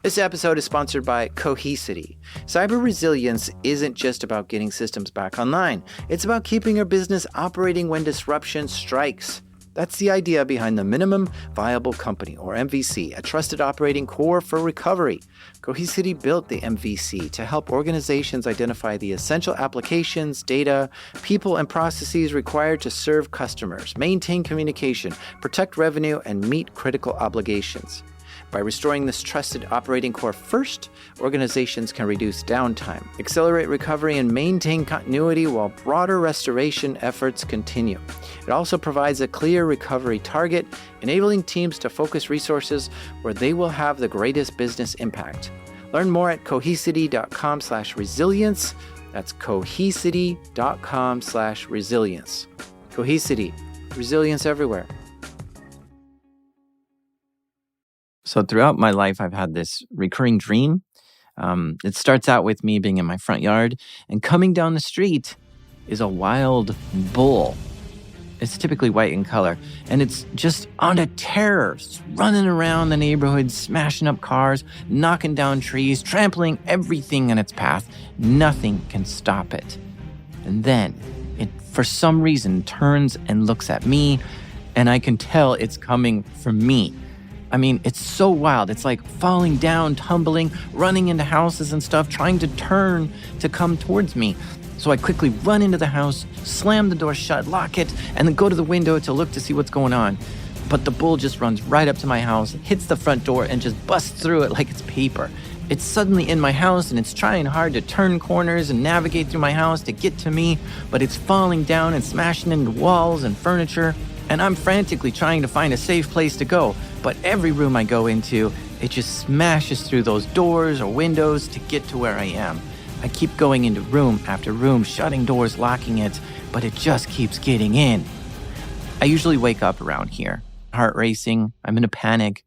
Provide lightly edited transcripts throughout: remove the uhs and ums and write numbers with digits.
This episode is sponsored by Cohesity. Cyber resilience isn't just about getting systems back online. It's about keeping your business operating when disruption strikes. That's the idea behind the Minimum Viable Company, or MVC, a trusted operating core for recovery. Cohesity built the MVC to help organizations identify the essential applications, data, people, and processes required to serve customers, maintain communication, protect revenue, and meet critical obligations. By restoring this trusted operating core first, organizations can reduce downtime, accelerate recovery, and maintain continuity while broader restoration efforts continue. It also provides a clear recovery target, enabling teams to focus resources where they will have the greatest business impact. Learn more at cohesity.com/resilience. That's cohesity.com/resilience. Cohesity, resilience everywhere. So throughout my life, I've had this recurring dream. It starts out with me being in my front yard, and coming down the street is a wild bull. It's typically white in color, and it's just on a tear, running around the neighborhood, smashing up cars, knocking down trees, trampling everything in its path. Nothing can stop it. And then it, for some reason, turns and looks at me, and I can tell it's coming for me. I mean, it's so wild. It's like falling down, tumbling, running into houses and stuff, trying to turn to come towards me. So I quickly run into the house, slam the door shut, lock it, and then go to the window to look to see what's going on. But the bull just runs right up to my house, hits the front door, and just busts through it like it's paper. It's suddenly in my house, and it's trying hard to turn corners and navigate through my house to get to me, but it's falling down and smashing into walls and furniture. And I'm frantically trying to find a safe place to go. But every room I go into, it just smashes through those doors or windows to get to where I am. I keep going into room after room, shutting doors, locking it, but it just keeps getting in. I usually wake up around here, heart racing, I'm in a panic.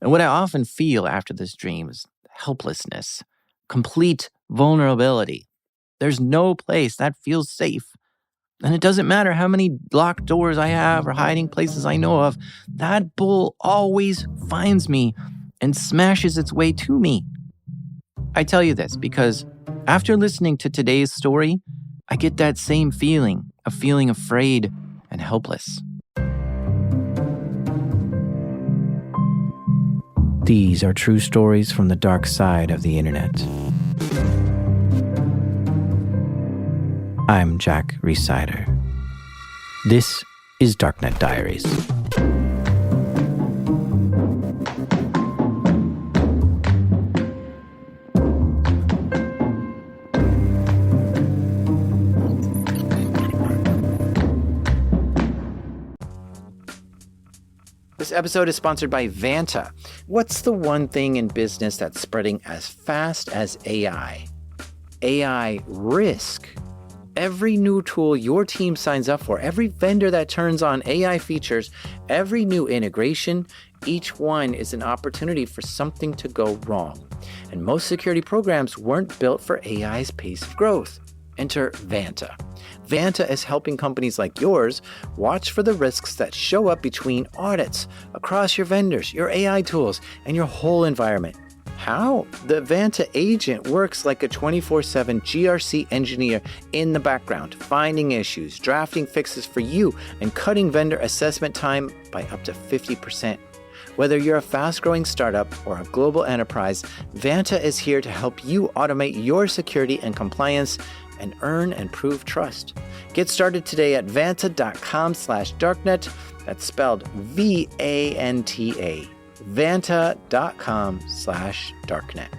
And what I often feel after this dream is helplessness, complete vulnerability. There's no place that feels safe. And it doesn't matter how many locked doors I have or hiding places I know of, that bull always finds me and smashes its way to me. I tell you this because after listening to today's story, I get that same feeling of feeling afraid and helpless. These are true stories from the dark side of the internet. I'm Jack Rhysider. This is Darknet Diaries. This episode is sponsored by Vanta. What's the one thing in business that's spreading as fast as AI? AI risk. Every new tool your team signs up for, every vendor that turns on AI features, every new integration, each one is an opportunity for something to go wrong. And most security programs weren't built for AI's pace of growth. Enter Vanta. Vanta is helping companies like yours watch for the risks that show up between audits, across your vendors, your AI tools, and your whole environment. How? The Vanta agent works like a 24/7 GRC engineer in the background, finding issues, drafting fixes for you, and cutting vendor assessment time by up to 50%. Whether you're a fast-growing startup or a global enterprise, Vanta is here to help you automate your security and compliance and earn and prove trust. Get started today at vanta.com/darknet. That's spelled VANTA. Vanta.com/darknet.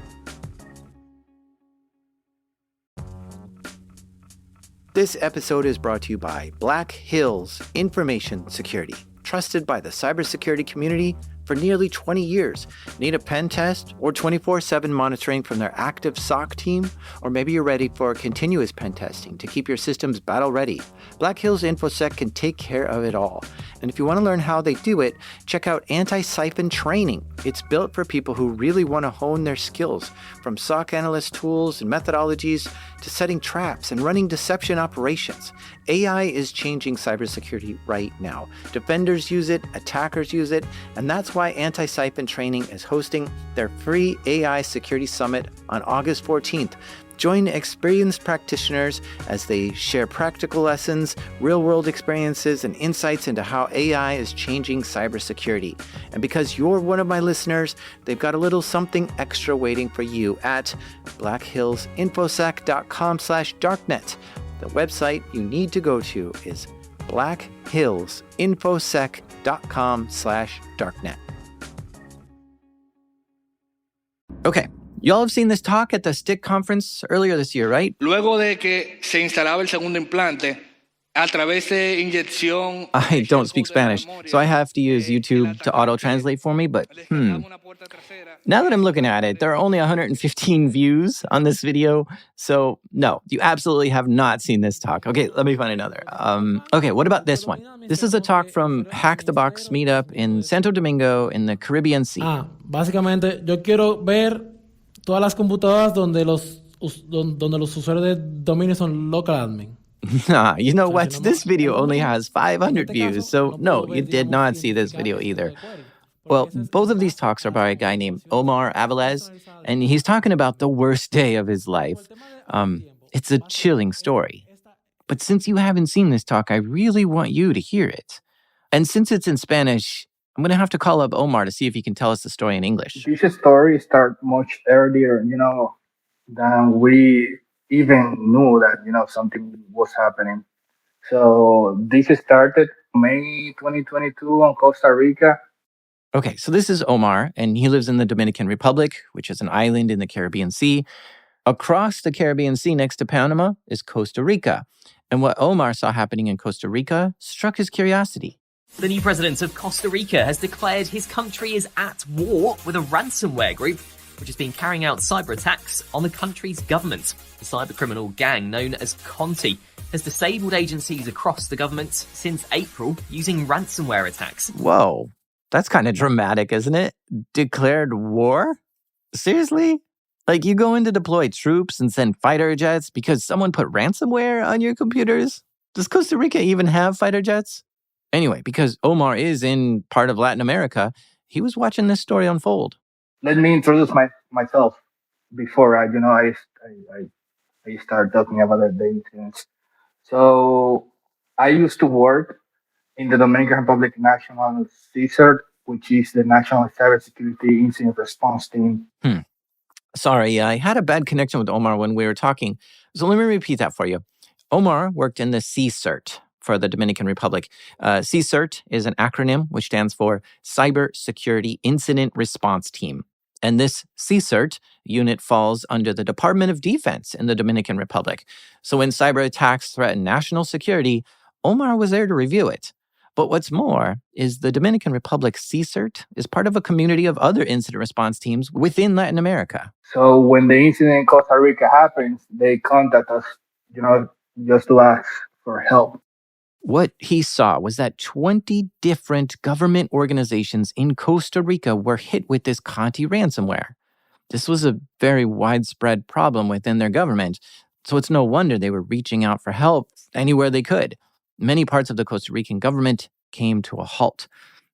This episode is brought to you by Black Hills Information Security, trusted by the cybersecurity community for nearly 20 years. Need a pen test or 24/7 monitoring from their active SOC team? Or maybe you're ready for continuous pen testing to keep your systems battle ready. Black Hills InfoSec can take care of it all. And if you want to learn how they do it, check out Anti-Siphon Training. It's built for people who really want to hone their skills, from SOC analyst tools and methodologies to setting traps and running deception operations. AI is changing cybersecurity right now. Defenders use it, attackers use it, and that's That's why Anti-Siphon Training is hosting their free AI Security Summit on August 14th. Join experienced practitioners as they share practical lessons, real-world experiences, and insights into how AI is changing cybersecurity. And because you're one of my listeners, they've got a little something extra waiting for you at blackhillsinfosec.com/darknet. The website you need to go to is blackhillsinfosec.com/darknet. Okay. Y'all have seen this talk at the STIC conference earlier this year, right? Luego de que se instalaba el segundo implante, a través de inyección. I don't speak Spanish, so I have to use YouTube to auto-translate for me, but Now that I'm looking at it, there are only 115 views on this video, so no, you absolutely have not seen this talk. Okay, let me find another. Okay, what about this one? This is a talk from Hack the Box meetup in Santo Domingo in the Caribbean Sea. Básicamente, yo quiero ver todas las computadoras donde los usuarios de dominio son local admin. Nah, you know what? This video only has 500 views, so no, you did not see this video either. Well, both of these talks are by a guy named Omar Avilez, and he's talking about the worst day of his life. It's a chilling story. But since you haven't seen this talk, I really want you to hear it. And since it's in Spanish, I'm going to have to call up Omar to see if he can tell us the story in English. This story started much earlier, than we even knew that, something was happening. So this started May 2022 in Costa Rica. Okay, so this is Omar, and he lives in the Dominican Republic, which is an island in the Caribbean Sea. Across the Caribbean Sea next to Panama is Costa Rica. And what Omar saw happening in Costa Rica struck his curiosity. The new president of Costa Rica has declared his country is at war with a ransomware group which has been carrying out cyber attacks on the country's government. The cybercriminal gang known as Conti has disabled agencies across the government since April using ransomware attacks. Whoa, that's kind of dramatic, isn't it? Declared war? Seriously? Like you go in to deploy troops and send fighter jets because someone put ransomware on your computers? Does Costa Rica even have fighter jets? Anyway, because Omar is in part of Latin America, he was watching this story unfold. Let me introduce myself before I start talking about the incidents. So I used to work in the Dominican Republic National CSIRT, which is the National Cybersecurity Incident Response Team. Sorry, I had a bad connection with Omar when we were talking, so let me repeat that for you. Omar worked in the CSIRT for the Dominican Republic. CSIRT is an acronym which stands for Cyber Security Incident Response Team. And this CSIRT unit falls under the Department of Defense in the Dominican Republic. So when cyber attacks threaten national security, Omar was there to review it. But what's more is the Dominican Republic CSIRT is part of a community of other incident response teams within Latin America. So when the incident in Costa Rica happens, they contact us, just to ask for help. What he saw was that 20 different government organizations in Costa Rica were hit with this Conti ransomware. This was a very widespread problem within their government, so it's no wonder they were reaching out for help anywhere they could. Many parts of the Costa Rican government came to a halt,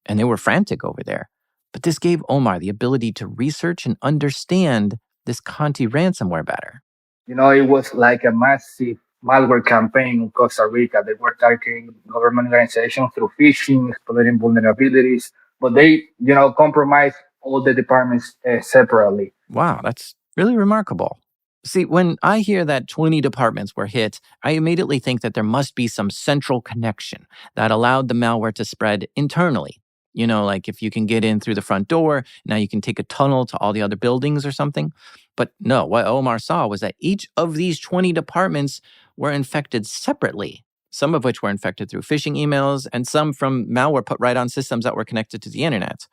and they were frantic over there. But this gave Omar the ability to research and understand this Conti ransomware better. It was like a massive malware campaign in Costa Rica. They were targeting government organizations through phishing, exploiting vulnerabilities, but they, compromised all the departments separately. Wow, that's really remarkable. See, when I hear that 20 departments were hit, I immediately think that there must be some central connection that allowed the malware to spread internally. Like if you can get in through the front door, now you can take a tunnel to all the other buildings or something. But no, what Omar saw was that each of these 20 departments were infected separately, some of which were infected through phishing emails and some from malware put right on systems that were connected to the internet.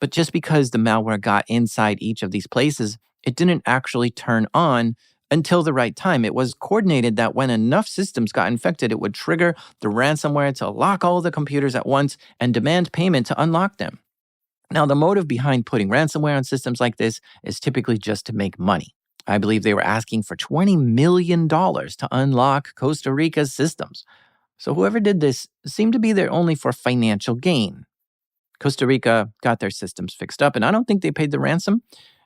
But just because the malware got inside each of these places, it didn't actually turn on until the right time. It was coordinated that when enough systems got infected, it would trigger the ransomware to lock all the computers at once and demand payment to unlock them. Now, the motive behind putting ransomware on systems like this is typically just to make money. I believe they were asking for $20 million to unlock Costa Rica's systems. So whoever did this seemed to be there only for financial gain. Costa Rica got their systems fixed up, and I don't think they paid the ransom.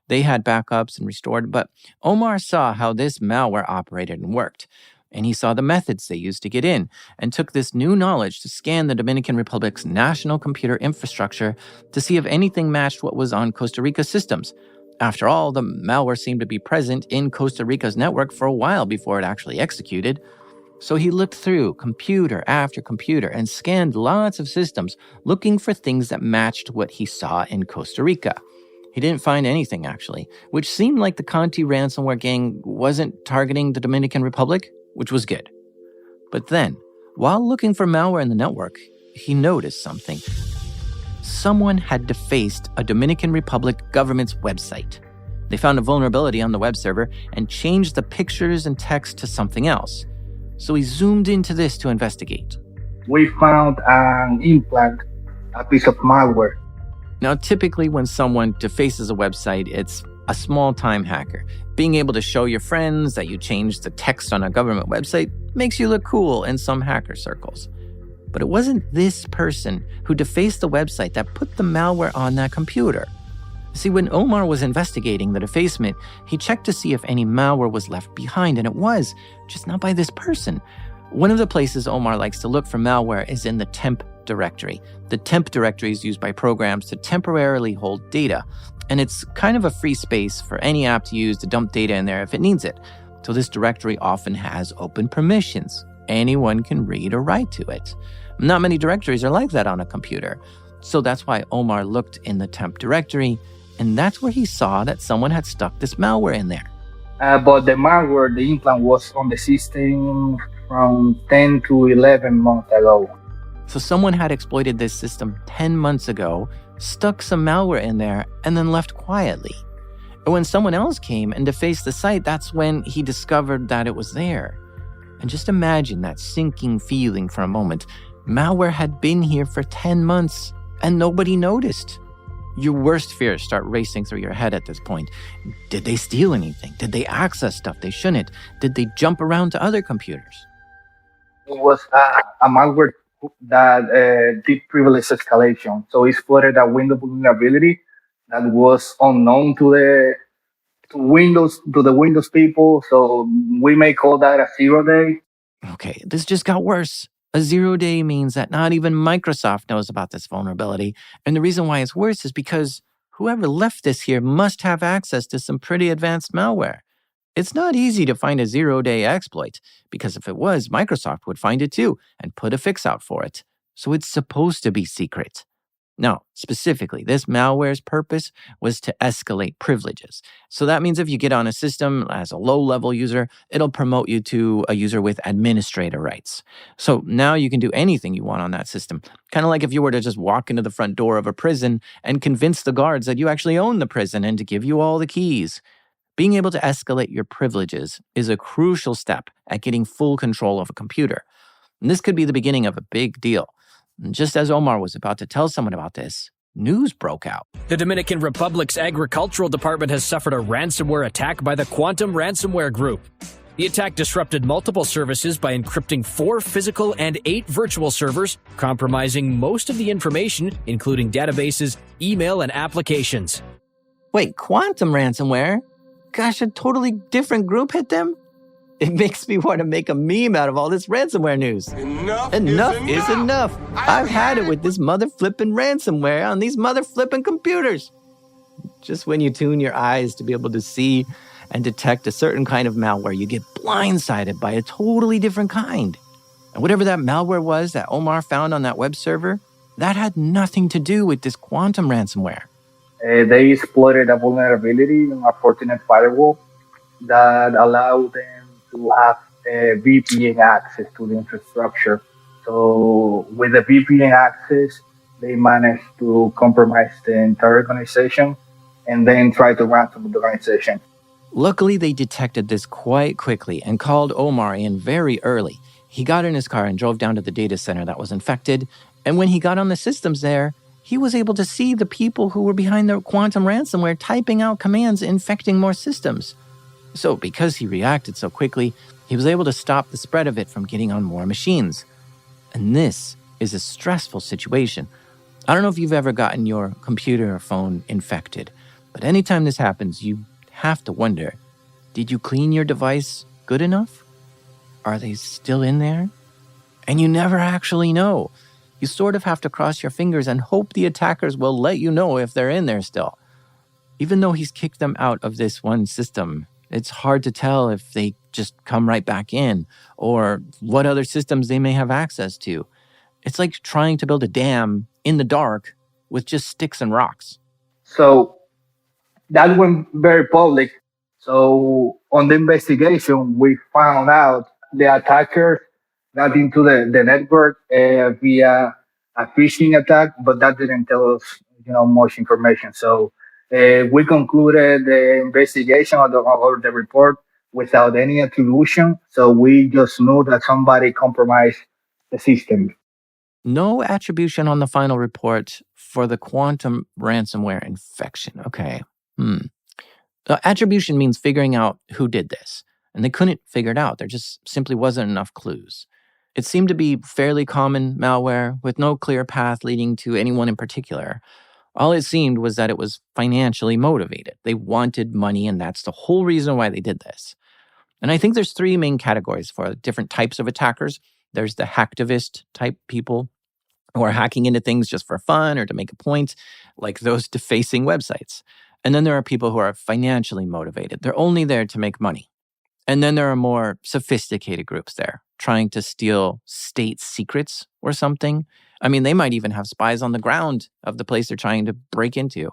They had backups and restored, but Omar saw how this malware operated and worked. And he saw the methods they used to get in and took this new knowledge to scan the Dominican Republic's national computer infrastructure to see if anything matched what was on Costa Rica's systems. After all, the malware seemed to be present in Costa Rica's network for a while before it actually executed. So he looked through computer after computer and scanned lots of systems looking for things that matched what he saw in Costa Rica. He didn't find anything, actually, which seemed like the Conti ransomware gang wasn't targeting the Dominican Republic, which was good. But then, while looking for malware in the network, he noticed something. Someone had defaced a Dominican Republic government's website. They found a vulnerability on the web server and changed the pictures and text to something else. So he zoomed into this to investigate. We found an implant, a piece of malware. Now, typically when someone defaces a website, it's a small-time hacker. Being able to show your friends that you changed the text on a government website makes you look cool in some hacker circles. But it wasn't this person who defaced the website that put the malware on that computer. See, when Omar was investigating the defacement, he checked to see if any malware was left behind, and it was, just not by this person. One of the places Omar likes to look for malware is in the temp directory. The temp directory is used by programs to temporarily hold data, and it's kind of a free space for any app to use to dump data in there if it needs it. So this directory often has open permissions. Anyone can read or write to it. Not many directories are like that on a computer. So that's why Omar looked in the temp directory, and that's where he saw that someone had stuck this malware in there. But the malware, the implant, was on the system from 10 to 11 months ago. So someone had exploited this system 10 months ago, stuck some malware in there, and then left quietly. And when someone else came and defaced the site, that's when he discovered that it was there. And just imagine that sinking feeling for a moment. Malware had been here for 10 months, and nobody noticed. Your worst fears start racing through your head at this point. Did they steal anything? Did they access stuff they shouldn't? Did they jump around to other computers? It was a malware that did privilege escalation. So it exploited a window vulnerability that was unknown to the Windows people. So we may call that a 0-day. Okay, this just got worse. A 0-day means that not even Microsoft knows about this vulnerability. And the reason why it's worse is because whoever left this here must have access to some pretty advanced malware. It's not easy to find a 0-day exploit, because if it was, Microsoft would find it too and put a fix out for it. So it's supposed to be secret. Now, specifically, this malware's purpose was to escalate privileges. So that means if you get on a system as a low-level user, it'll promote you to a user with administrator rights. So now you can do anything you want on that system. Kind of like if you were to just walk into the front door of a prison and convince the guards that you actually own the prison and to give you all the keys. Being able to escalate your privileges is a crucial step at getting full control of a computer. And this could be the beginning of a big deal. And just as Omar was about to tell someone about this, news broke out. The Dominican Republic's Agricultural Department has suffered a ransomware attack by the Quantum Ransomware Group. The attack disrupted multiple services by encrypting 4 physical and 8 virtual servers, compromising most of the information, including databases, email, and applications. Wait, quantum ransomware? Gosh, a totally different group hit them? It makes me want to make a meme out of all this ransomware news. Enough is enough. I've had it with this mother flipping ransomware on these mother flipping computers. Just when you tune your eyes to be able to see and detect a certain kind of malware, you get blindsided by a totally different kind. And whatever that malware was that Omar found on that web server, that had nothing to do with this quantum ransomware. They exploited a vulnerability in a Fortinet firewall that allowed them to have VPN access to the infrastructure. So with the VPN access, they managed to compromise the entire organization and then try to ransom the organization. Luckily, they detected this quite quickly and called Omar in very early. He got in his car and drove down to the data center that was infected. And when he got on the systems there, he was able to see the people who were behind the quantum ransomware typing out commands infecting more systems. So because he reacted so quickly, he was able to stop the spread of it from getting on more machines. And this is a stressful situation. I don't know if you've ever gotten your computer or phone infected, but anytime this happens, you have to wonder, did you clean your device good enough? Are they still in there? And you never actually know. You sort of have to cross your fingers and hope the attackers will let you know if they're in there still. Even though he's kicked them out of this one system, it's hard to tell if they just come right back in or what other systems they may have access to. It's like trying to build a dam in the dark with just sticks and rocks. So that went very public. So on the investigation, we found out the attacker got into the network via a phishing attack, but that didn't tell us, much information. So we concluded the investigation or the report without any attribution. So we just knew that somebody compromised the system. No attribution on the final report for the quantum ransomware infection. Okay. Attribution means figuring out who did this, and they couldn't figure it out. There just simply wasn't enough clues. It seemed to be fairly common malware with no clear path leading to anyone in particular. All it seemed was that it was financially motivated. They wanted money, and that's the whole reason why they did this. And I think there's three main categories for different types of attackers. There's the hacktivist type people who are hacking into things just for fun or to make a point, like those defacing websites. And then there are people who are financially motivated. They're only there to make money. And then there are more sophisticated groups there, trying to steal state secrets or something. I mean, they might even have spies on the ground of the place they're trying to break into.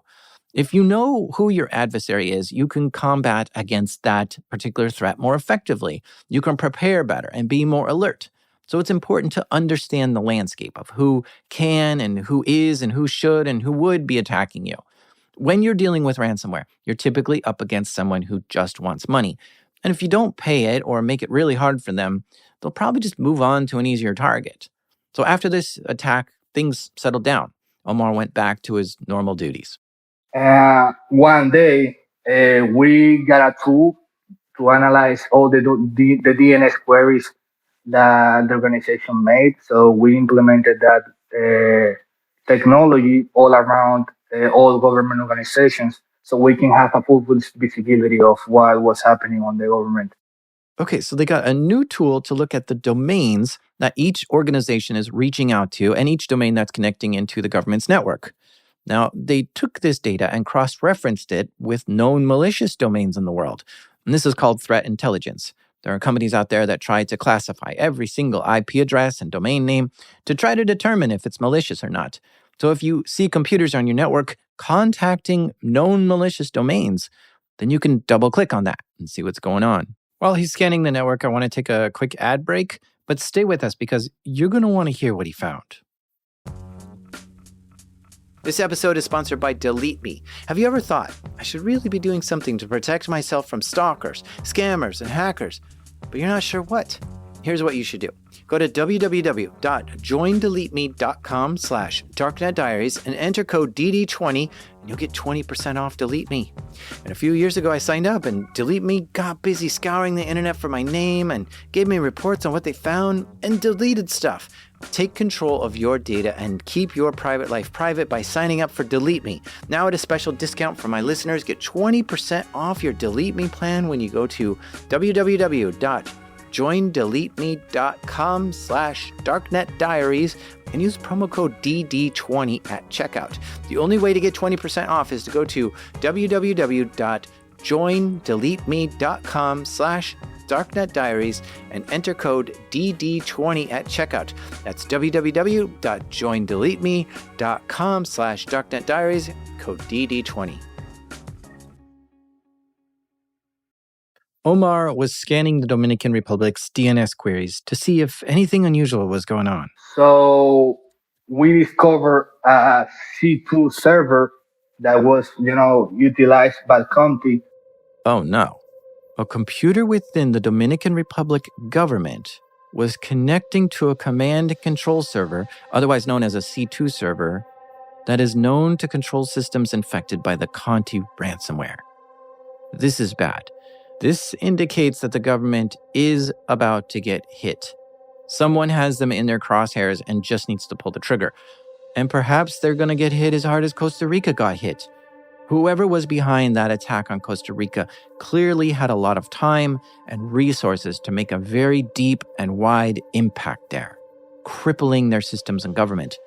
If you know who your adversary is, you can combat against that particular threat more effectively. You can prepare better and be more alert. So it's important to understand the landscape of who can and who is and who should and who would be attacking you. When you're dealing with ransomware, you're typically up against someone who just wants money. And if you don't pay it or make it really hard for them, they'll probably just move on to an easier target. So after this attack, things settled down. Omar went back to his normal duties. One day, we got a tool to analyze all the DNS queries that the organization made. So we implemented that technology all around all government organizations so we can have a full visibility of what was happening on the government. Okay, so they got a new tool to look at the domains that each organization is reaching out to and each domain that's connecting into the government's network. Now, they took this data and cross-referenced it with known malicious domains in the world. And this is called threat intelligence. There are companies out there that try to classify every single IP address and domain name to try to determine if it's malicious or not. So if you see computers on your network contacting known malicious domains, then you can double-click on that and see what's going on. While he's scanning the network, I want to take a quick ad break, but stay with us because you're going to want to hear what he found. This episode is sponsored by Delete Me. Have you ever thought, I should really be doing something to protect myself from stalkers, scammers, and hackers, but you're not sure what? Here's what you should do. Go to www.joindeleteme.com/Darknet Diaries and enter code DD20 and you'll get 20% off Delete Me. And a few years ago, I signed up and Delete Me got busy scouring the internet for my name and gave me reports on what they found and deleted stuff. Take control of your data and keep your private life private by signing up for Delete Me. Now at a special discount for my listeners, get 20% off your Delete Me plan when you go to www.joindeleteme.com/Darknet Diaries and use promo code DD20 at checkout. The only way to get 20% off is to go to www.joindeleteme.com/Darknet Diaries and enter code DD20 at checkout. That's www.joindeleteme.com/Darknet Diaries, code DD20. Omar was scanning the Dominican Republic's DNS queries to see if anything unusual was going on. So we discovered a C2 server that was, utilized by the country. Oh no. A computer within the Dominican Republic government was connecting to a command and control server, otherwise known as a C2 server, that is known to control systems infected by the Conti ransomware. This is bad. This indicates that the government is about to get hit. Someone has them in their crosshairs and just needs to pull the trigger. And perhaps they're going to get hit as hard as Costa Rica got hit. Whoever was behind that attack on Costa Rica clearly had a lot of time and resources to make a very deep and wide impact there, crippling their systems and government.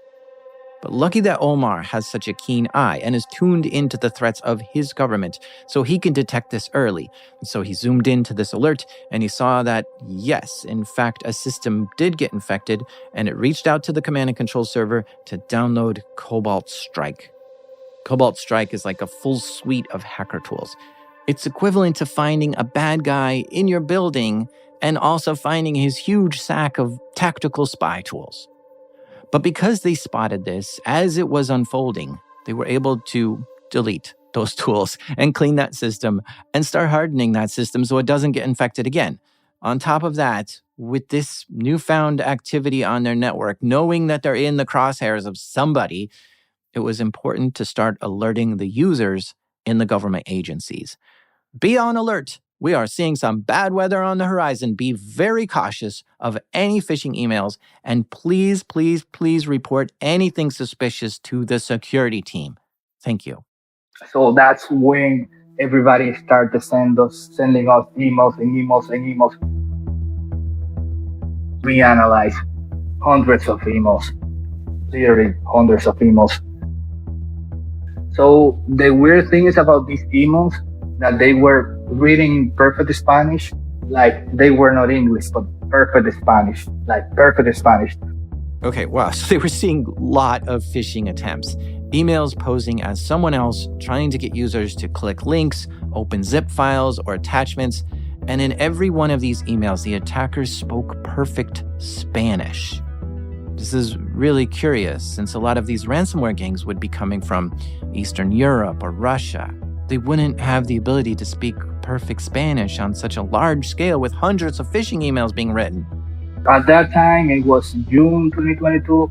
But lucky that Omar has such a keen eye and is tuned into the threats of his government, so he can detect this early. And so he zoomed into this alert and he saw that, yes, in fact, a system did get infected, and it reached out to the command and control server to download Cobalt Strike. Cobalt Strike is like a full suite of hacker tools. It's equivalent to finding a bad guy in your building and also finding his huge sack of tactical spy tools. But because they spotted this as it was unfolding, they were able to delete those tools and clean that system and start hardening that system so it doesn't get infected again. On top of that, with this newfound activity on their network, knowing that they're in the crosshairs of somebody, it was important to start alerting the users in the government agencies. Be on alert. We are seeing some bad weather on the horizon. Be very cautious of any phishing emails, and please, please, please report anything suspicious to the security team. Thank you. So that's when everybody started sending us emails and emails and emails. We analyzed hundreds of emails, literally hundreds of emails. So the weird thing is about these emails that they were reading perfect Spanish, like they were not English, but perfect Spanish, like perfect Spanish. Okay, wow. So they were seeing a lot of phishing attempts. Emails posing as someone else, trying to get users to click links, open zip files or attachments. And in every one of these emails, the attackers spoke perfect Spanish. This is really curious, since a lot of these ransomware gangs would be coming from Eastern Europe or Russia. They wouldn't have the ability to speak perfect Spanish on such a large scale with hundreds of phishing emails being written. At that time, it was June 2022,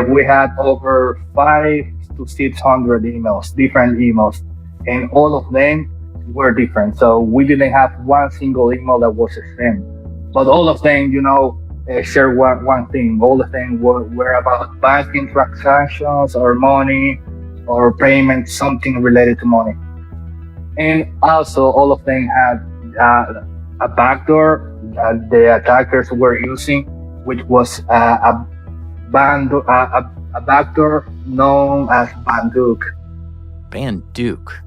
we had over 500 to 600 emails, different emails, and all of them were different. So we didn't have one single email that was the same. But all of them, share one thing. All of them were about banking transactions or money or payment, something related to money. And also all of them had a backdoor that the attackers were using, which was a backdoor known as Banduke. Banduke.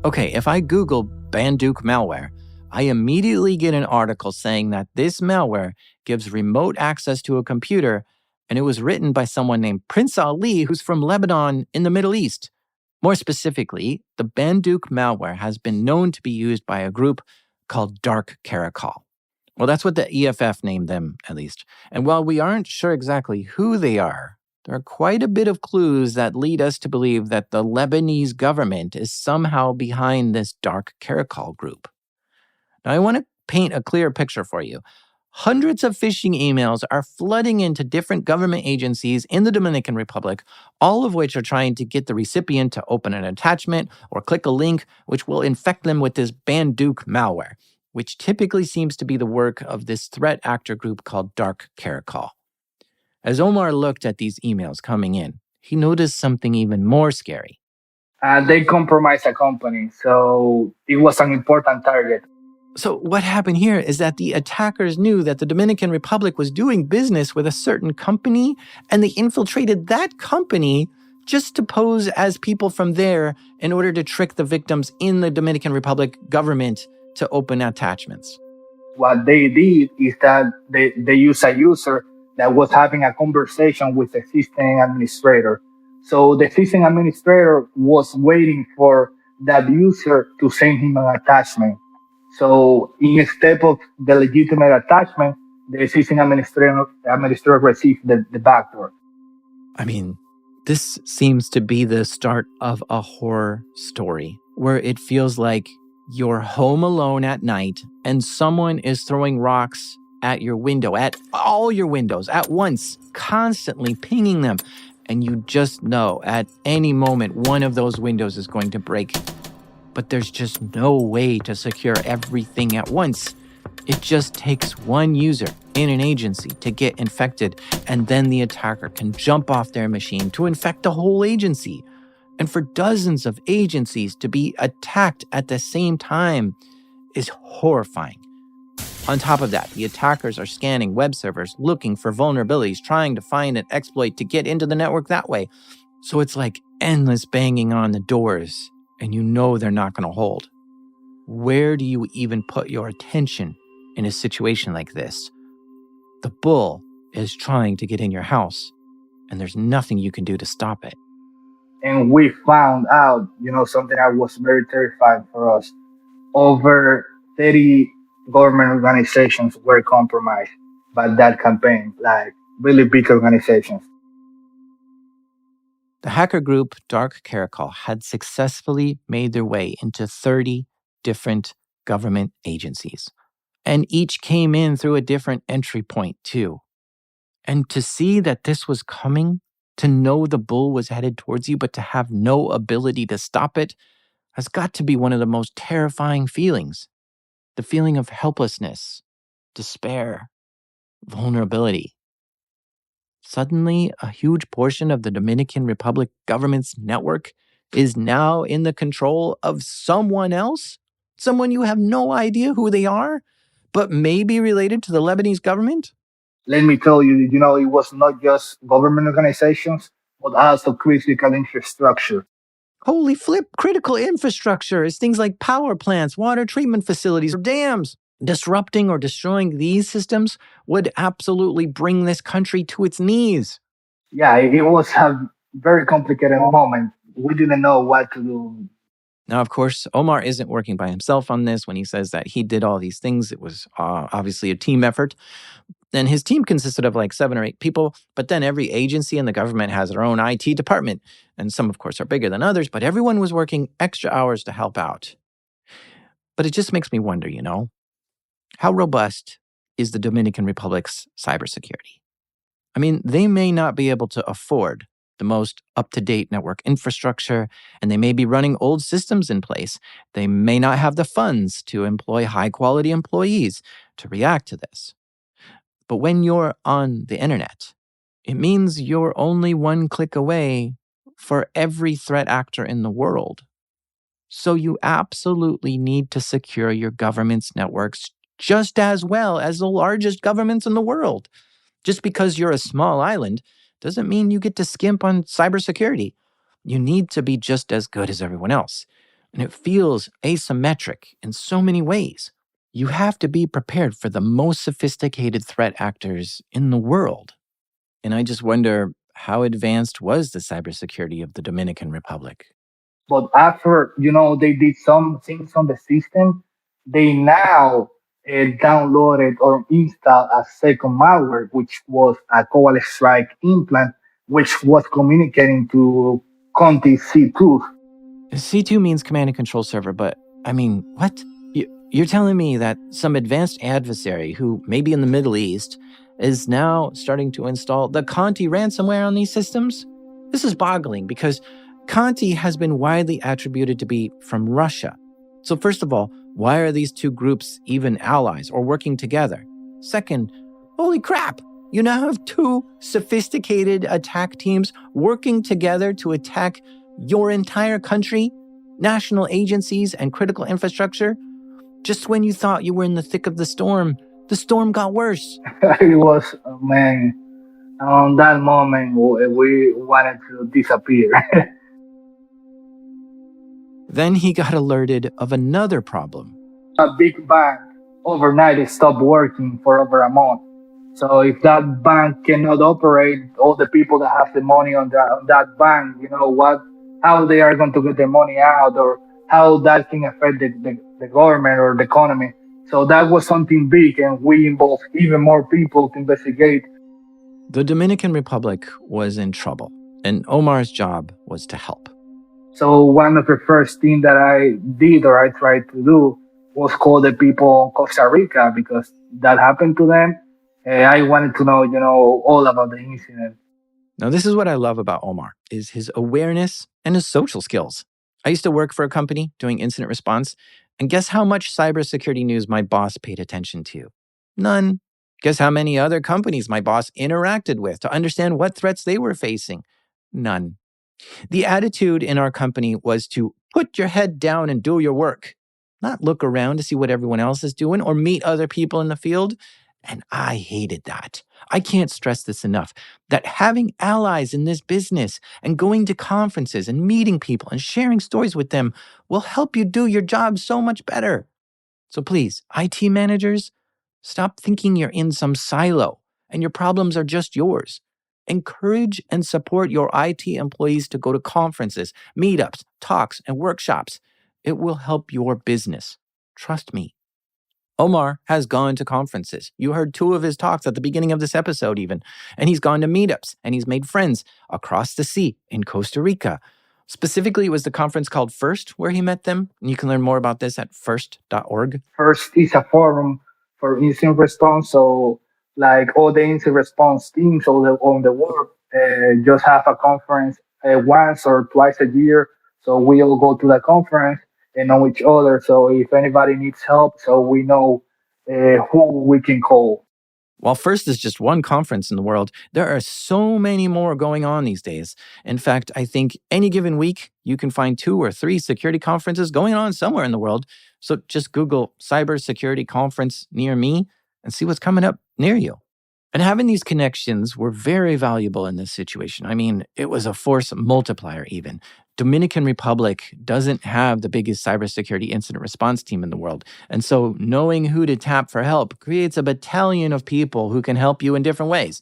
Okay, if I Google Banduke malware, I immediately get an article saying that this malware gives remote access to a computer, and it was written by someone named Prince Ali, who's from Lebanon in the Middle East. More specifically, the Banduke malware has been known to be used by a group called Dark Caracal. Well, that's what the EFF named them, at least. And while we aren't sure exactly who they are, there are quite a bit of clues that lead us to believe that the Lebanese government is somehow behind this Dark Caracal group. Now, I want to paint a clear picture for you. Hundreds of phishing emails are flooding into different government agencies in the Dominican Republic, all of which are trying to get the recipient to open an attachment or click a link, which will infect them with this Banduke malware, which typically seems to be the work of this threat actor group called Dark Caracal. As Omar looked at these emails coming in, he noticed something even more scary. They compromised a company, so it was an important target. So what happened here is that the attackers knew that the Dominican Republic was doing business with a certain company, and they infiltrated that company just to pose as people from there in order to trick the victims in the Dominican Republic government to open attachments. What they did is that they used a user that was having a conversation with the system administrator. So the system administrator was waiting for that user to send him an attachment. So instead of the legitimate attachment, the system administrator received the backdoor. I mean, this seems to be the start of a horror story where it feels like you're home alone at night and someone is throwing rocks at your window, at all your windows at once, constantly pinging them. And you just know at any moment one of those windows is going to break. But there's just no way to secure everything at once. It just takes one user in an agency to get infected, and then the attacker can jump off their machine to infect the whole agency. And for dozens of agencies to be attacked at the same time is horrifying. On top of that, the attackers are scanning web servers, looking for vulnerabilities, trying to find an exploit to get into the network that way. So it's like endless banging on the doors, and you know they're not going to hold. Where do you even put your attention in a situation like this? The bull is trying to get in your house, and there's nothing you can do to stop it. And we found out, something that was very terrifying for us. Over 30 government organizations were compromised by that campaign, like really big organizations. The hacker group Dark Caracol had successfully made their way into 30 different government agencies. And each came in through a different entry point, too. And to see that this was coming, to know the bull was headed towards you, but to have no ability to stop it, has got to be one of the most terrifying feelings. The feeling of helplessness, despair, vulnerability. Suddenly, a huge portion of the Dominican Republic government's network is now in the control of someone else? Someone you have no idea who they are, but may be related to the Lebanese government? Let me tell you, it was not just government organizations, but also critical infrastructure. Holy flip, critical infrastructure is things like power plants, water treatment facilities, or dams. Disrupting or destroying these systems would absolutely bring this country to its knees. Yeah, it was a very complicated moment. We didn't know what to do. Now, of course, Omar isn't working by himself on this when he says that he did all these things. It was obviously a team effort. And his team consisted of like 7 or 8 people, but then every agency in the government has their own IT department. And some, of course, are bigger than others, but everyone was working extra hours to help out. But it just makes me wonder, how robust is the Dominican Republic's cybersecurity? I mean, they may not be able to afford the most up-to-date network infrastructure, and they may be running old systems in place. They may not have the funds to employ high-quality employees to react to this. But when you're on the internet, it means you're only one click away for every threat actor in the world. So you absolutely need to secure your government's networks just as well as the largest governments in the world. Just because you're a small island doesn't mean you get to skimp on cybersecurity. You need to be just as good as everyone else. And it feels asymmetric in so many ways. You have to be prepared for the most sophisticated threat actors in the world. And I just wonder, how advanced was the cybersecurity of the Dominican Republic? But after, they did some things on the system, they now downloaded or installed a second malware, which was a Cobalt Strike implant, which was communicating to Conti C2. C2 means command and control server, but I mean, what? You're telling me that some advanced adversary who may be in the Middle East is now starting to install the Conti ransomware on these systems? This is boggling because Conti has been widely attributed to be from Russia. So first of all, why are these two groups even allies or working together? Second, holy crap, you now have 2 sophisticated attack teams working together to attack your entire country, national agencies, and critical infrastructure. Just when you thought you were in the thick of the storm got worse. It was, man, on that moment, we wanted to disappear. Then he got alerted of another problem. A big bank overnight it stopped working for over a month. So if that bank cannot operate, all the people that have the money on that bank, how they are going to get their money out, or how that can affect the government or the economy. So that was something big, and we involved even more people to investigate. The Dominican Republic was in trouble, and Omar's job was to help. So one of the first things that I did or I tried to do was call the people in Costa Rica, because that happened to them. I wanted to know, all about the incident. Now, this is what I love about Omar, is his awareness and his social skills. I used to work for a company doing incident response, And guess how much cybersecurity news my boss paid attention to? None. Guess how many other companies my boss interacted with to understand what threats they were facing? None. The attitude in our company was to put your head down and do your work, not look around to see what everyone else is doing or meet other people in the field. And I hated that. I can't stress this enough, that having allies in this business and going to conferences and meeting people and sharing stories with them will help you do your job so much better. So please, IT managers, stop thinking you're in some silo and your problems are just yours. Encourage and support your IT employees to go to conferences, meetups, talks, and workshops. It will help your business. Trust me. Omar has gone to conferences. You heard 2 of his talks at the beginning of this episode even. And he's gone to meetups and he's made friends across the sea in Costa Rica. Specifically, it was the conference called FIRST where he met them. And you can learn more about this at first.org. FIRST is a forum for incident response. So like all the incident response teams on the world just have a conference once or twice a year. So we all go to the conference and know each other. So if anybody needs help, so we know who we can call. While FIRST is just one conference in the world, there are so many more going on these days. In fact, I think any given week, you can find 2 or 3 security conferences going on somewhere in the world. So just Google cybersecurity conference near me and see what's coming up near you. And having these connections were very valuable in this situation. I mean, it was a force multiplier even. Dominican Republic doesn't have the biggest cybersecurity incident response team in the world. And so knowing who to tap for help creates a battalion of people who can help you in different ways.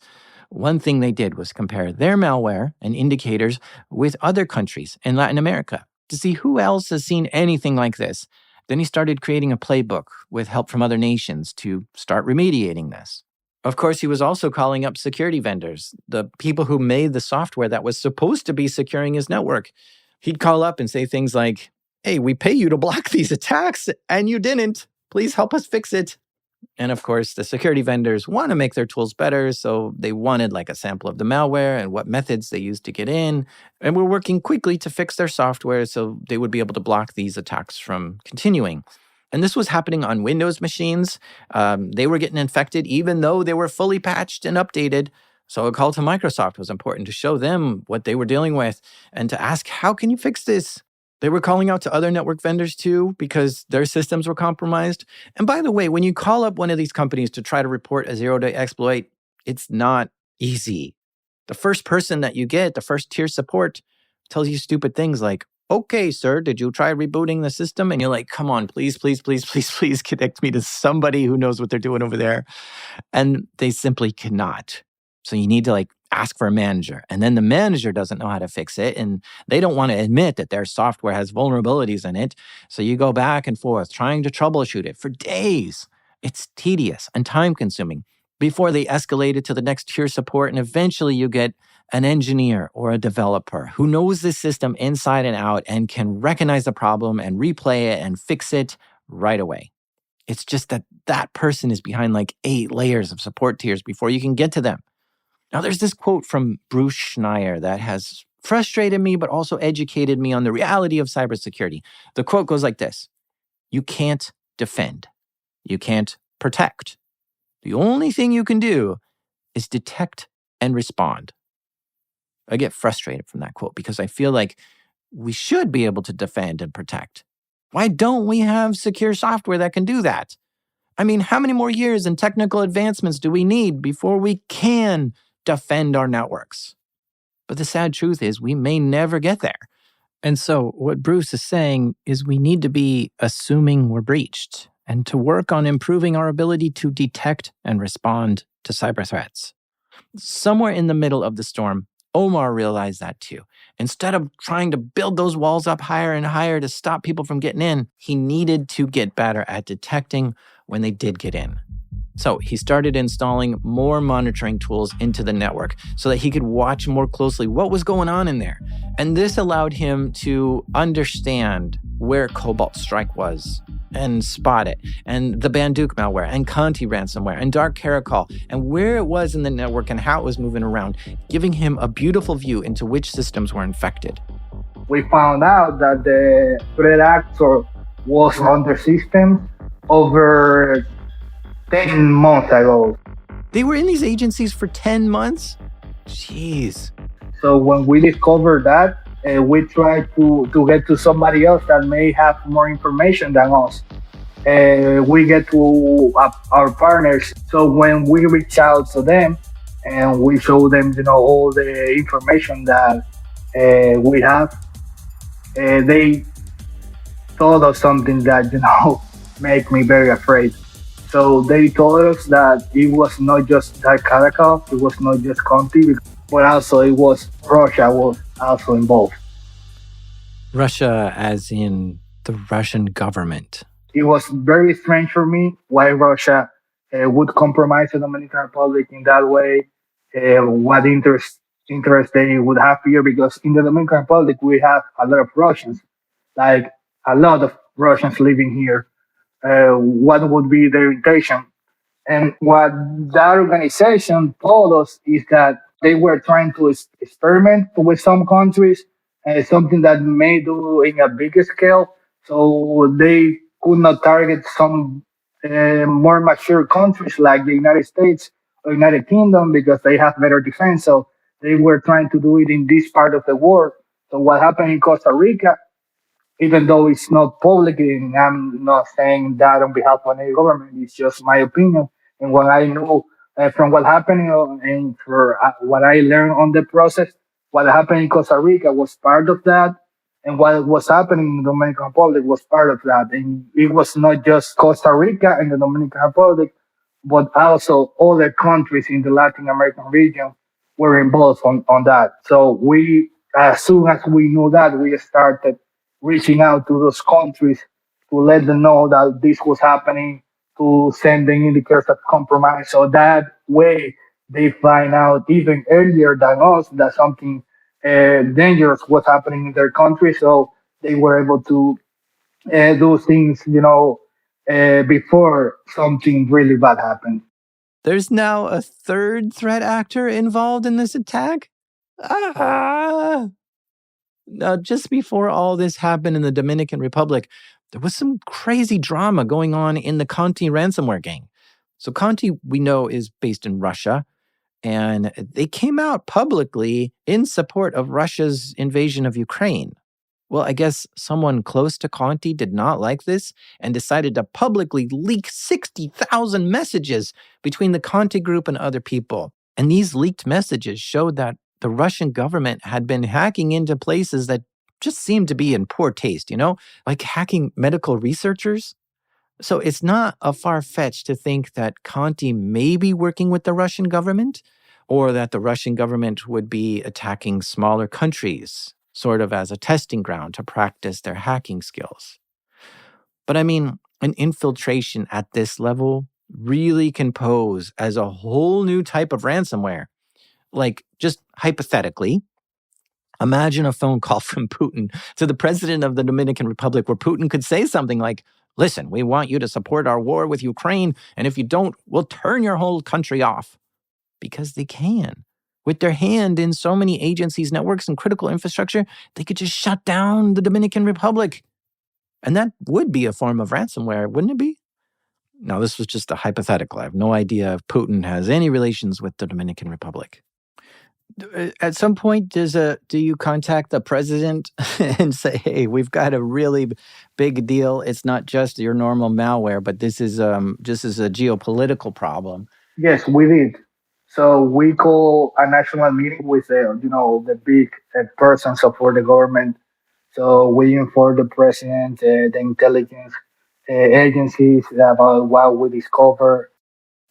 One thing they did was compare their malware and indicators with other countries in Latin America to see who else has seen anything like this. Then he started creating a playbook with help from other nations to start remediating this. Of course, he was also calling up security vendors, the people who made the software that was supposed to be securing his network. He'd call up and say things like, "Hey, we pay you to block these attacks, and you didn't. Please help us fix it." And of course, the security vendors want to make their tools better, so they wanted like a sample of the malware and what methods they used to get in, and were working quickly to fix their software so they would be able to block these attacks from continuing. And this was happening on Windows machines. They were getting infected even though they were fully patched and updated. So a call to Microsoft was important to show them what they were dealing with and to ask, how can you fix this? They were calling out to other network vendors too because their systems were compromised. And by the way, when you call up one of these companies to try to report a zero-day exploit, it's not easy. The first person that you get, the first tier support, tells you stupid things like, "Okay, sir, did you try rebooting the system?" And you're like, "Come on, please, please, please, please, please connect me to somebody who knows what they're doing over there." And they simply cannot. So you need to ask for a manager. And then the manager doesn't know how to fix it. And they don't want to admit that their software has vulnerabilities in it. So you go back and forth trying to troubleshoot it for days. It's tedious and time consuming before they escalate it to the next tier support. And eventually you get an engineer or a developer who knows the system inside and out and can recognize the problem and replay it and fix it right away. It's just that that person is behind 8 layers of support tiers before you can get to them. Now, there's this quote from Bruce Schneier that has frustrated me, but also educated me on the reality of cybersecurity. The quote goes like this: "You can't defend. You can't protect. The only thing you can do is detect and respond." I get frustrated from that quote because I feel like we should be able to defend and protect. Why don't we have secure software that can do that? I mean, how many more years and technical advancements do we need before we can defend our networks? But the sad truth is we may never get there. And so what Bruce is saying is we need to be assuming we're breached and to work on improving our ability to detect and respond to cyber threats. Somewhere in the middle of the storm, Omar realized that too. Instead of trying to build those walls up higher and higher to stop people from getting in, he needed to get better at detecting when they did get in. So he started installing more monitoring tools into the network so that he could watch more closely what was going on in there. And this allowed him to understand where Cobalt Strike was and spot it, and the Banduke malware, and Conti ransomware, and Dark Caracol, and where it was in the network and how it was moving around, giving him a beautiful view into which systems were infected. We found out that the threat actor was on their system over 10 months ago. They were in these agencies for 10 months? Jeez. So when we discovered that, we tried to get to somebody else that may have more information than us. We get to our partners. So when we reach out to them and we show them, all the information that we have, they told us something that, make me very afraid. So they told us that it was not just Karakov, it was not just Conti, but also it was Russia was also involved. Russia as in the Russian government. It was very strange for me why Russia would compromise the Dominican Republic in that way, what interest they would have here, because in the Dominican Republic we have a lot of Russians, like a lot of Russians living here. What would be their intention? And what that organization told us is that they were trying to experiment with some countries, something that may do in a bigger scale. So they could not target some more mature countries like the United States or United Kingdom because they have better defense. So they were trying to do it in this part of the world. So what happened in Costa Rica, even though it's not public, and I'm not saying that on behalf of any government, it's just my opinion. And what I know from what happened and for what I learned on the process, what happened in Costa Rica was part of that. And what was happening in the Dominican Republic was part of that. And it was not just Costa Rica and the Dominican Republic, but also other countries in the Latin American region were involved on that. So as soon as we knew that, we started reaching out to those countries to let them know that this was happening, to send them indicators of compromise. So that way they find out even earlier than us that something dangerous was happening in their country. So they were able to do things, before something really bad happened. There's now a third threat actor involved in this attack? Ah! Now, just before all this happened in the Dominican Republic, there was some crazy drama going on in the Conti ransomware gang. So Conti, we know, is based in Russia, and they came out publicly in support of Russia's invasion of Ukraine. Well, I guess someone close to Conti did not like this and decided to publicly leak 60,000 messages between the Conti group and other people. And these leaked messages showed that the Russian government had been hacking into places that just seemed to be in poor taste, like hacking medical researchers. So it's not a far-fetched to think that Conti may be working with the Russian government, or that the Russian government would be attacking smaller countries, sort of as a testing ground to practice their hacking skills. But I mean, an infiltration at this level really can pose as a whole new type of ransomware. Like, just hypothetically, imagine a phone call from Putin to the president of the Dominican Republic where Putin could say something like, "Listen, we want you to support our war with Ukraine, and if you don't, we'll turn your whole country off." Because they can. With their hand in so many agencies, networks, and critical infrastructure, they could just shut down the Dominican Republic. And that would be a form of ransomware, wouldn't it be? Now, this was just a hypothetical. I have no idea if Putin has any relations with the Dominican Republic. At some point, do you contact the president and say, "Hey, we've got a really big deal. It's not just your normal malware, but this is just as a geopolitical problem"? Yes, we did. So we call a national meeting with the big persons of for the government. So we inform the president, the intelligence agencies about what we discover.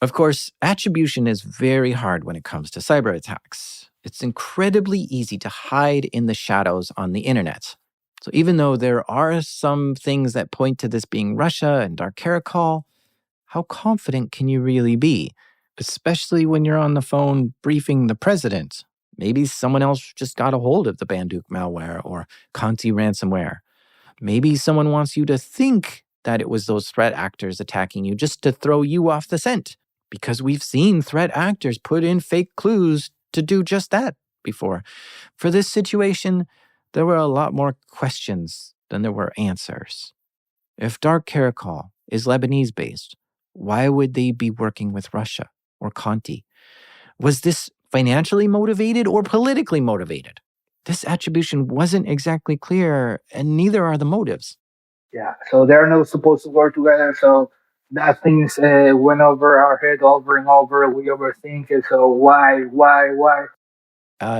Of course, attribution is very hard when it comes to cyber attacks. It's incredibly easy to hide in the shadows on the internet. So even though there are some things that point to this being Russia and Dark Karakol, how confident can you really be? Especially when you're on the phone briefing the president. Maybe someone else just got a hold of the Banduk malware or Conti ransomware. Maybe someone wants you to think that it was those threat actors attacking you just to throw you off the scent. Because we've seen threat actors put in fake clues to do just that before. For this situation, there were a lot more questions than there were answers. If Dark Caracol is Lebanese-based, why would they be working with Russia or Conti? Was this financially motivated or politically motivated? This attribution wasn't exactly clear, and neither are the motives. Yeah, so they're not supposed to work together. So that things went over our head over and over. We overthink it. So why?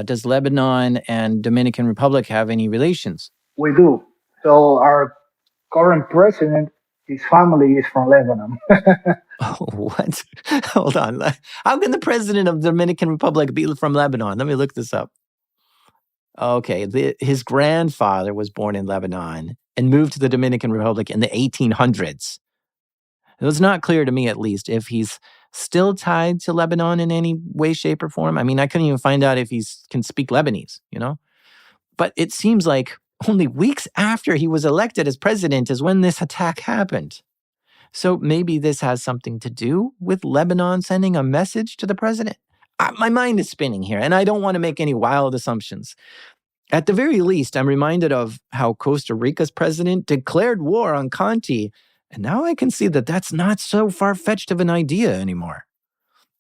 Does Lebanon and Dominican Republic have any relations? We do. So our current president, his family is from Lebanon. Oh, what? Hold on. How can the president of the Dominican Republic be from Lebanon? Let me look this up. Okay, his grandfather was born in Lebanon and moved to the Dominican Republic in the 1800s. It was not clear to me, at least, if he's still tied to Lebanon in any way, shape, or form. I mean, I couldn't even find out if he can speak Lebanese, But it seems like only weeks after he was elected as president is when this attack happened. So maybe this has something to do with Lebanon sending a message to the president? My mind is spinning here, and I don't want to make any wild assumptions. At the very least, I'm reminded of how Costa Rica's president declared war on Conti, and now I can see that that's not so far-fetched of an idea anymore.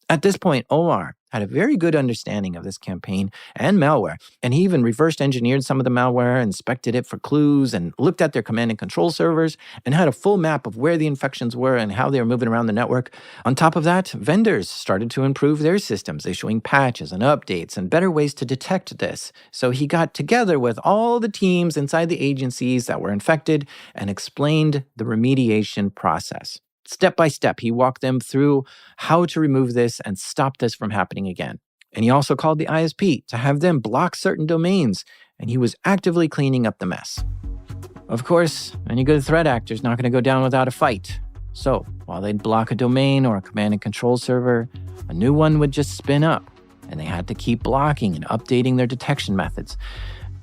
At this point, Omar had a very good understanding of this campaign and malware, and he even reverse engineered some of the malware, inspected it for clues, and looked at their command and control servers, and had a full map of where the infections were and how they were moving around the network. On top of that, vendors started to improve their systems, issuing patches and updates and better ways to detect this. So he got together with all the teams inside the agencies that were infected and explained the remediation process. Step by step, he walked them through how to remove this and stop this from happening again. And he also called the ISP to have them block certain domains, and he was actively cleaning up the mess. Of course, any good threat actor is not going to go down without a fight. So, while they'd block a domain or a command and control server, a new one would just spin up, and they had to keep blocking and updating their detection methods.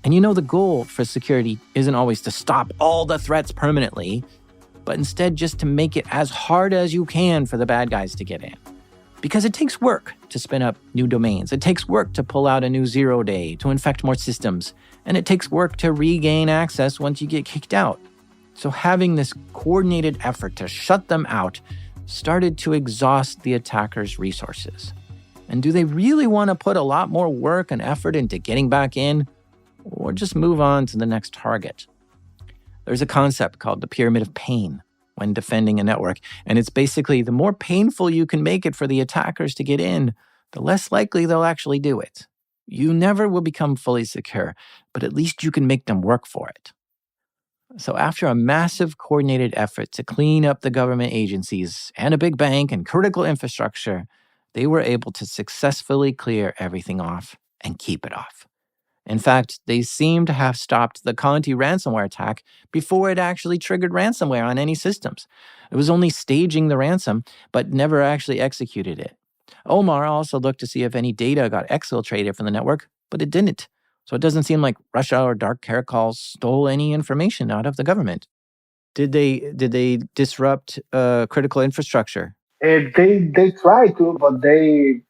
And the goal for security isn't always to stop all the threats permanently, but instead just to make it as hard as you can for the bad guys to get in. Because it takes work to spin up new domains. It takes work to pull out a new 0-day, to infect more systems. And it takes work to regain access once you get kicked out. So having this coordinated effort to shut them out started to exhaust the attackers' resources. And do they really want to put a lot more work and effort into getting back in, or just move on to the next target? There's a concept called the pyramid of pain when defending a network, and it's basically the more painful you can make it for the attackers to get in, the less likely they'll actually do it. You never will become fully secure, but at least you can make them work for it. So after a massive coordinated effort to clean up the government agencies and a big bank and critical infrastructure, they were able to successfully clear everything off and keep it off. In fact, they seem to have stopped the Conti ransomware attack before it actually triggered ransomware on any systems. It was only staging the ransom, but never actually executed it. Omar also looked to see if any data got exfiltrated from the network, but it didn't. So it doesn't seem like Russia or Dark Caracol stole any information out of the government. Did they disrupt critical infrastructure? They tried to, but they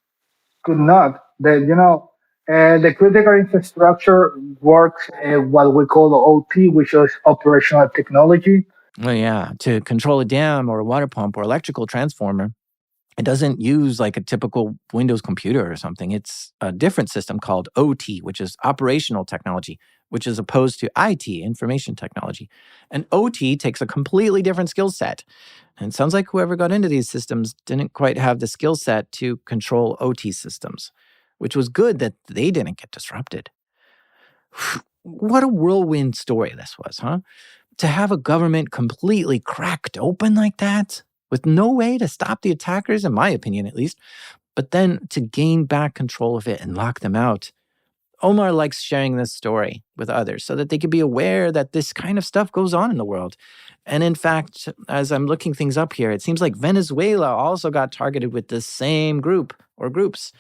could not. The critical infrastructure works what we call the OT, which is operational technology. Oh yeah, to control a dam or a water pump or electrical transformer, it doesn't use like a typical Windows computer or something. It's a different system called OT, which is operational technology, which is opposed to IT, information technology. And OT takes a completely different skill set. And it sounds like whoever got into these systems didn't quite have the skill set to control OT systems, which was good that they didn't get disrupted. What a whirlwind story this was, huh? To have a government completely cracked open like that, with no way to stop the attackers, in my opinion at least, but then to gain back control of it and lock them out. Omar likes sharing this story with others so that they can be aware that this kind of stuff goes on in the world. And in fact, as I'm looking things up here, it seems like Venezuela also got targeted with the same group or groups.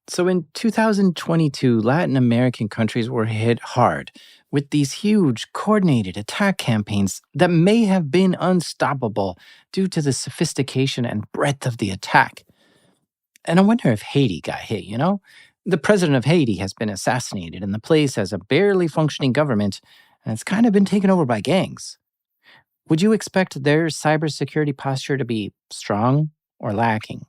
So in 2022, Latin American countries were hit hard with these huge coordinated attack campaigns that may have been unstoppable due to the sophistication and breadth of the attack. And I wonder if Haiti got hit, The president of Haiti has been assassinated, and the place has a barely functioning government, and it's kind of been taken over by gangs. would you expect their cybersecurity posture to be strong or lacking?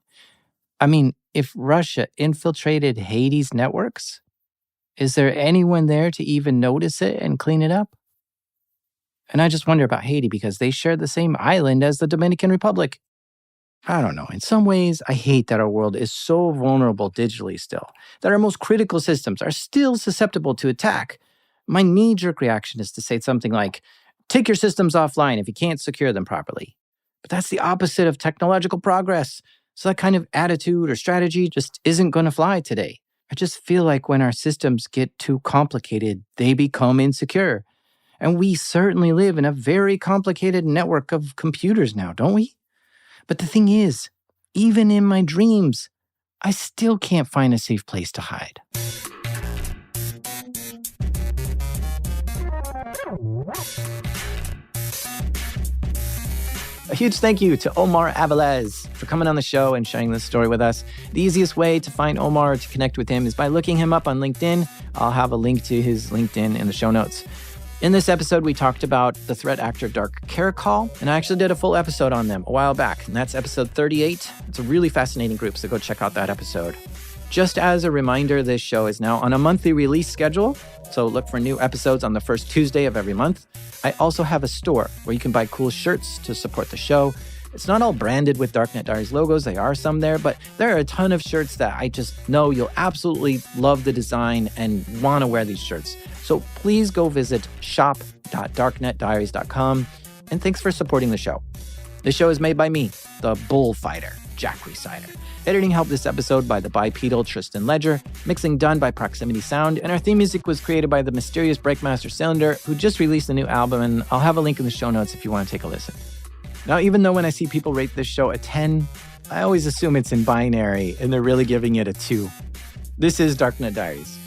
I mean, if Russia infiltrated Haiti's networks, is there anyone there to even notice it and clean it up? And I just wonder about Haiti because they share the same island as the Dominican Republic. I don't know. In some ways, I hate that our world is so vulnerable digitally still, that our most critical systems are still susceptible to attack. My knee-jerk reaction is to say something like, take your systems offline if you can't secure them properly. But that's the opposite of technological progress. So that kind of attitude or strategy just isn't going to fly today. I just feel like when our systems get too complicated, they become insecure. And we certainly live in a very complicated network of computers now, don't we? But the thing is, even in my dreams, I still can't find a safe place to hide. A huge thank you to Omar Avilez for coming on the show and sharing this story with us. The easiest way to find Omar or to connect with him is by looking him up on LinkedIn. I'll have a link to his LinkedIn in the show notes. In this episode, we talked about the threat actor Dark Caracol, and I actually did a full episode on them a while back, and that's episode 38. It's a really fascinating group, so go check out that episode. Just as a reminder, this show is now on a monthly release schedule, so look for new episodes on the first Tuesday of every month. I also have a store where you can buy cool shirts to support the show. It's not all branded with Darknet Diaries logos. There are some there, but there are a ton of shirts that I just know you'll absolutely love the design and want to wear these shirts. So please go visit shop.darknetdiaries.com, and thanks for supporting the show. The show is made by me, the bullfighter, Jack Rhysider. Editing help this episode by the bipedal Tristan Ledger, mixing done by Proximity Sound, and our theme music was created by the mysterious Breakmaster Cylinder, who just released a new album, and I'll have a link in the show notes if you want to take a listen. Now, even though when I see people rate this show a 10, I always assume it's in binary, and they're really giving it a 2. This is Darknet Diaries.